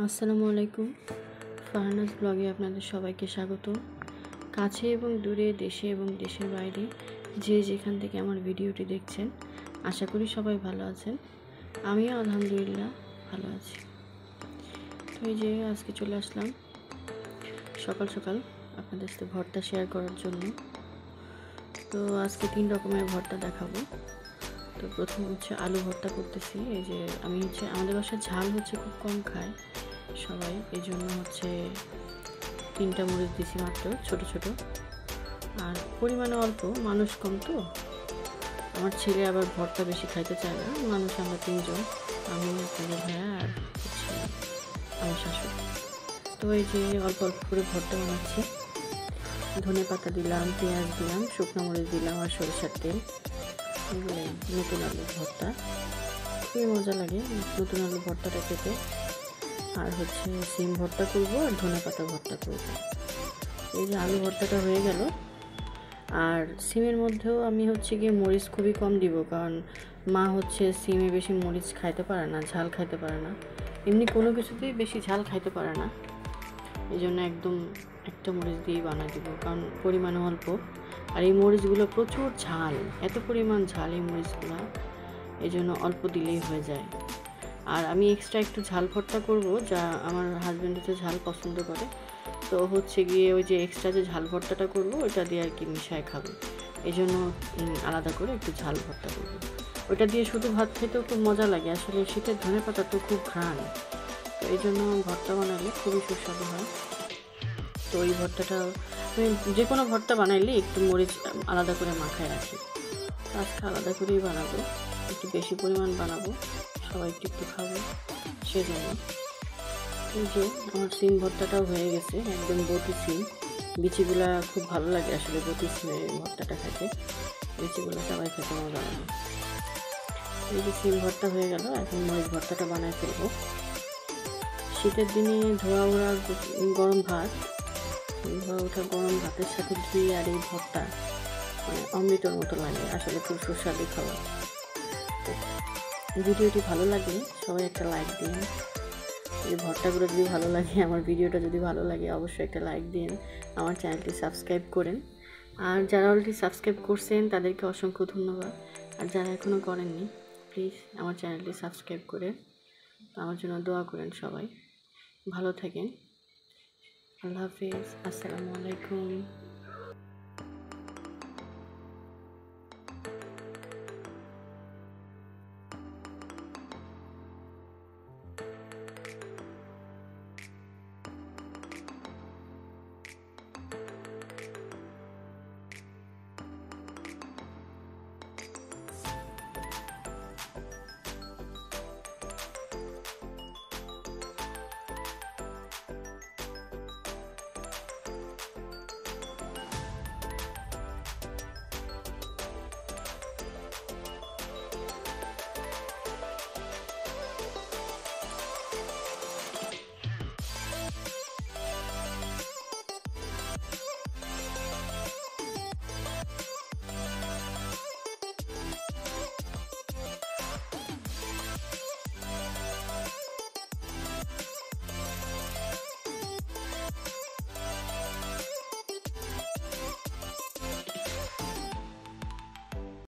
আসসালামু আলাইকুম। ফারহানাস ব্লগে আপনাদের সবাইকে স্বাগত। কাছে এবং দূরে, দেশে এবং দেশের বাইরে যে যেখান থেকে আমার ভিডিওটি দেখছেন, আশা করি সবাই ভালো আছেন। আমিও আলহামদুলিল্লাহ ভালো আছি। তো এই যে আজকে চলে আসলাম সকাল সকাল আপনাদের সাথে ভর্তা শেয়ার করার জন্য। তো আজকে 3 রকমের ভর্তা দেখাবো। তো প্রথম হচ্ছে আলু ভর্তা করতেছি। এই যে আমি আমাদের বাসায় ঝাল খুব কম খায় সবাই, এই জন্য 3টা মরিচ দিছি মাত্র, ছোট ছোট, আর পরিমাণে অল্প, মানুষ কম তো। আমার ছেলে আবার ভর্তা বেশি খাইতে চায় না। মানুষ আমরা 3জন, আমি, আপনাদের ভাইয়া আর আমার শাশুড়ি। তো এই যে অল্প অল্প করে ভর্তা বানাচ্ছি। ধনে পাতা দিলাম, পেঁয়াজ দিলাম, শুকনো মরিচ দিলাম আর সরিষার তেল। এগুলো নতুন আলু ভর্তা, খুবই মজা লাগে নতুন আলু ভর্তাটা খেতে। আর সিম ভর্তা করবো আর ধনে পাতা ভর্তা করবো। এই যে আলু ভর্তাটা হয়ে গেল। আর সিমের মধ্যেও আমি মরিচ খুবই কম দিব, কারণ মা সিমে বেশি মরিচ খাইতে পারে না, ঝাল খাইতে পারে না, এমনি কোনো কিছুতেই বেশি ঝাল খাইতে পারে না। এই জন্য একদম একটা মরিচ দিয়েই বানাই দিব, কারণ পরিমাণে অল্প। আর এই মরিচগুলো প্রচুর ঝাল, এত পরিমাণ ঝাল এই মরিচগুলো, এই জন্য অল্প দিলেই হয়ে যায়। আর আমি এক্সট্রা একটু ঝাল ভর্তা করব, যা আমার হাজব্যান্ড ঝাল পছন্দ করে। তো ওই যে এক্সট্রা যে ঝাল ভর্তাটা করবো ওইটা দিয়ে আর কি মিশায় খাবো, এই জন্য আলাদা করে একটু ঝাল ভর্তা করবো। ওইটা দিয়ে শুধু ভাত খেতেও খুব মজা লাগে। আসলে শীতের ধনে পাতা তো খুব ঘ্রাণ, তো এই জন্য ভর্তা বানালে খুবই সুস্বাদু হয়। তো ওই ভর্তাটা আমি যে কোনো ভর্তা বানাইলে একটু মরিচ আলাদা করে মাখায় রাখি। আজকে আলাদা করেই বানাবো, একটু বেশি পরিমাণ বানাবো, সবাই একটু একটু খাবো সেজন্য। এই যে আমার সিম ভর্তাটাও হয়ে গেছে, একদম বটি সিম। বিচিগুলা খুব ভালো লাগে আসলে বটি সিমের ভর্তাটা খেতে, বিচিগুলো সবাই খেতে মজা লাগে। এই যে সিম ভর্তা হয়ে গেল, এখন মরিচ ভর্তাটা বানায় ফেলবো। শীতের দিনে ধোয়া ওড়া গরম ভাত, ধোয়া ওঠা গরম ভাতের সাথে ঘি আর এই ভর্তা মানে অমৃতর মতো লাগে, আসলে খুব সুস্বাদু খাবার। ভিডিওটি ভালো লাগলে সবাই একটা লাইক দিন। এই ভর্তাগুলো যদি ভালো লাগে, আমার ভিডিওটা যদি ভালো লাগে, অবশ্যই একটা লাইক দিন, আমার চ্যানেলটি সাবস্ক্রাইব করেন। আর যারা অলরেডি সাবস্ক্রাইব করছেন তাদেরকে অসংখ্য ধন্যবাদ। আর যারা এখনও করেননি, প্লিজ আমার চ্যানেলটি সাবস্ক্রাইব করে আমার জন্য দোয়া করেন। সবাই ভালো থাকেন। আল্লাহ হাফিজ, আসসালামু আলাইকুম।